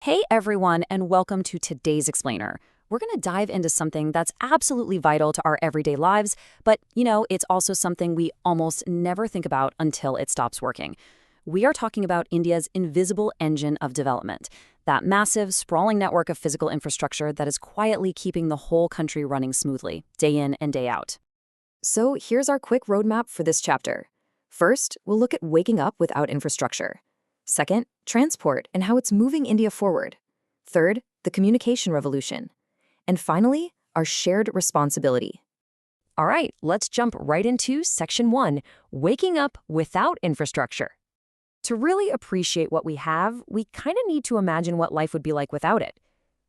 Hey everyone, and welcome to today's Explainer. We're going to dive into something that's absolutely vital to our everyday lives, but it's also something we almost never think about until it stops working. We are talking about India's invisible engine of development, that massive, sprawling network of physical infrastructure that is quietly keeping the whole country running smoothly, day in and day out. So here's our quick roadmap for this chapter. First, we'll look at waking up without infrastructure. Second, transport and how it's moving India forward. Third, the communication revolution. And finally, our shared responsibility. All right, let's jump right into Section 1, Waking Up Without Infrastructure. To really appreciate what we have, we kind of need to imagine what life would be like without it.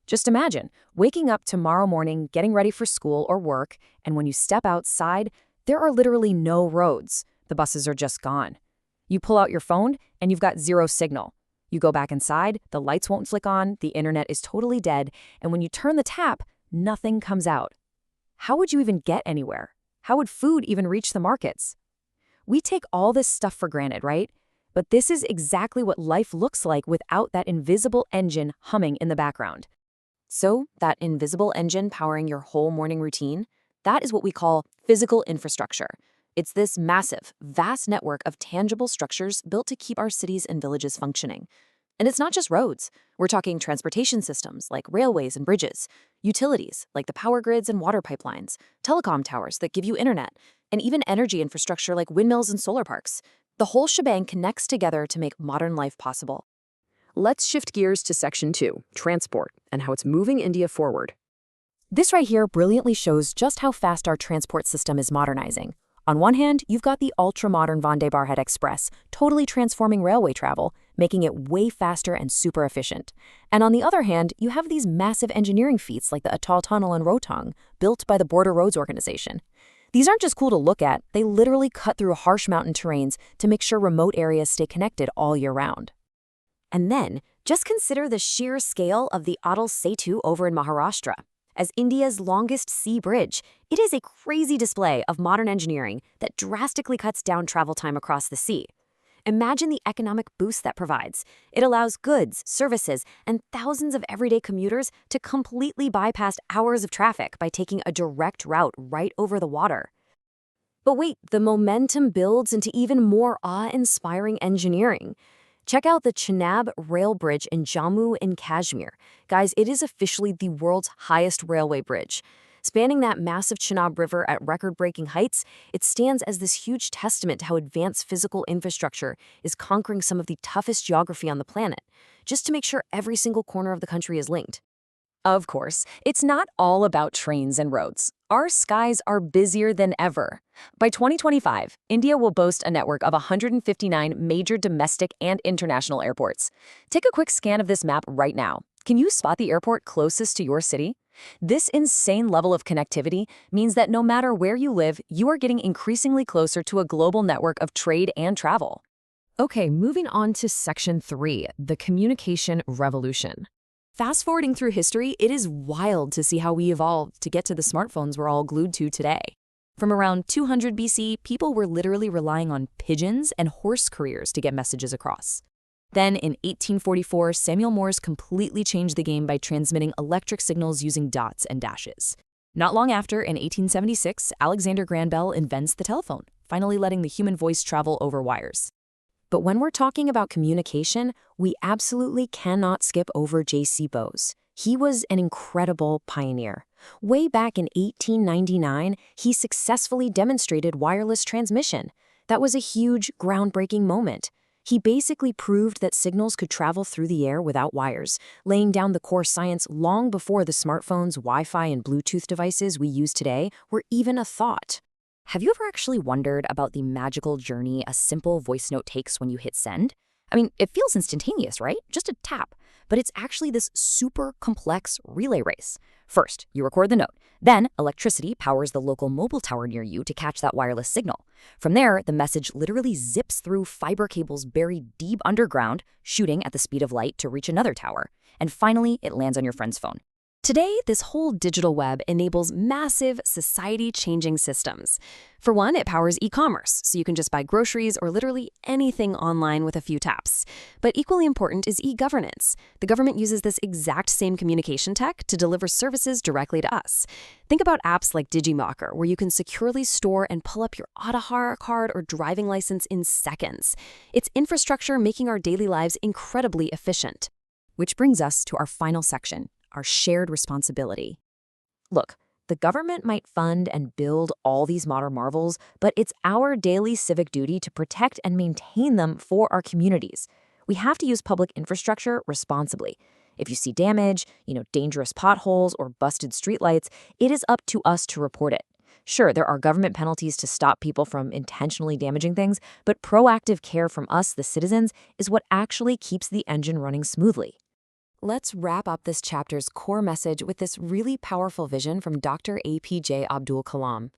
Just imagine waking up tomorrow morning, getting ready for school or work, and when you step outside, there are literally no roads. The buses are just gone. You pull out your phone, and you've got zero signal. You go back inside, the lights won't flick on, the internet is totally dead, and when you turn the tap, nothing comes out. How would you even get anywhere? How would food even reach the markets? We take all this stuff for granted, right? But this is exactly what life looks like without that invisible engine humming in the background. So, that invisible engine powering your whole morning routine, that is what we call physical infrastructure. It's this massive, vast network of tangible structures built to keep our cities and villages functioning. And it's not just roads. We're talking transportation systems like railways and bridges, utilities like the power grids and water pipelines, telecom towers that give you internet, and even energy infrastructure like windmills and solar parks. The whole shebang connects together to make modern life possible. Let's shift gears to Section 2, transport, and how it's moving India forward. This right here brilliantly shows just how fast our transport system is modernizing. On one hand, you've got the ultra-modern Vande Bharat Express, totally transforming railway travel, making it way faster and super efficient. And on the other hand, you have these massive engineering feats like the Atal Tunnel in Rohtang, built by the Border Roads Organization. These aren't just cool to look at, they literally cut through harsh mountain terrains to make sure remote areas stay connected all year round. And then, just consider the sheer scale of the Atal Setu over in Maharashtra. As India's longest sea bridge, it is a crazy display of modern engineering that drastically cuts down travel time across the sea. Imagine the economic boost that provides. It allows goods, services, and thousands of everyday commuters to completely bypass hours of traffic by taking a direct route right over the water. But wait, the momentum builds into even more awe-inspiring engineering. Check out the Chenab Rail Bridge in Jammu in Kashmir. Guys, it is officially the world's highest railway bridge. Spanning that massive Chenab River at record-breaking heights, it stands as this huge testament to how advanced physical infrastructure is conquering some of the toughest geography on the planet, just to make sure every single corner of the country is linked. Of course, it's not all about trains and roads. Our skies are busier than ever. By 2025, India will boast a network of 159 major domestic and international airports. Take a quick scan of this map right now. Can you spot the airport closest to your city? This insane level of connectivity means that no matter where you live, you are getting increasingly closer to a global network of trade and travel. Okay, moving on to Section 3, the communication revolution. Fast forwarding through history, it is wild to see how we evolved to get to the smartphones we're all glued to today. From around 200 BC, people were literally relying on pigeons and horse couriers to get messages across. Then, in 1844, Samuel Morse completely changed the game by transmitting electric signals using dots and dashes. Not long after, in 1876, Alexander Graham Bell invents the telephone, finally letting the human voice travel over wires. But when we're talking about communication, we absolutely cannot skip over J.C. Bose. He was an incredible pioneer. Way back in 1899, he successfully demonstrated wireless transmission. That was a huge, groundbreaking moment. He basically proved that signals could travel through the air without wires, laying down the core science long before the smartphones, Wi-Fi, and Bluetooth devices we use today were even a thought. Have you ever actually wondered about the magical journey a simple voice note takes when you hit send? I mean, it feels instantaneous, right? Just a tap. But it's actually this super complex relay race. First, you record the note. Then, electricity powers the local mobile tower near you to catch that wireless signal. From there, the message literally zips through fiber cables buried deep underground, shooting at the speed of light to reach another tower. And finally, it lands on your friend's phone. Today, this whole digital web enables massive, society-changing systems. For one, it powers e-commerce, so you can just buy groceries or literally anything online with a few taps. But equally important is e-governance. The government uses this exact same communication tech to deliver services directly to us. Think about apps like DigiLocker, where you can securely store and pull up your Aadhaar card or driving license in seconds. It's infrastructure making our daily lives incredibly efficient. Which brings us to our final section, our shared responsibility. Look, the government might fund and build all these modern marvels, but it's our daily civic duty to protect and maintain them for our communities. We have to use public infrastructure responsibly. If you see damage, dangerous potholes or busted streetlights, it is up to us to report it. Sure, there are government penalties to stop people from intentionally damaging things, but proactive care from us, the citizens, is what actually keeps the engine running smoothly. Let's wrap up this chapter's core message with this really powerful vision from Dr. APJ Abdul Kalam.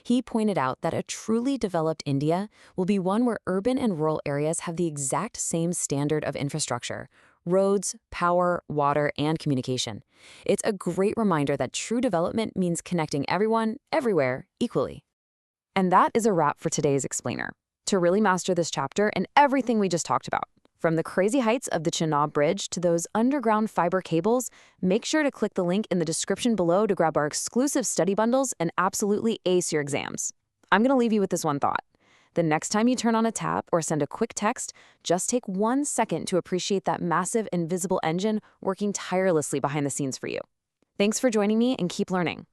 He pointed out that a truly developed India will be one where urban and rural areas have the exact same standard of infrastructure: roads, power, water, and communication. It's a great reminder that true development means connecting everyone, everywhere, equally. And that is a wrap for today's explainer. To really master this chapter and everything we just talked about, from the crazy heights of the Chenab Bridge to those underground fiber cables, make sure to click the link in the description below to grab our exclusive study bundles and absolutely ace your exams. I'm going to leave you with this one thought. The next time you turn on a tap or send a quick text, just take 1 second to appreciate that massive invisible engine working tirelessly behind the scenes for you. Thanks for joining me and keep learning.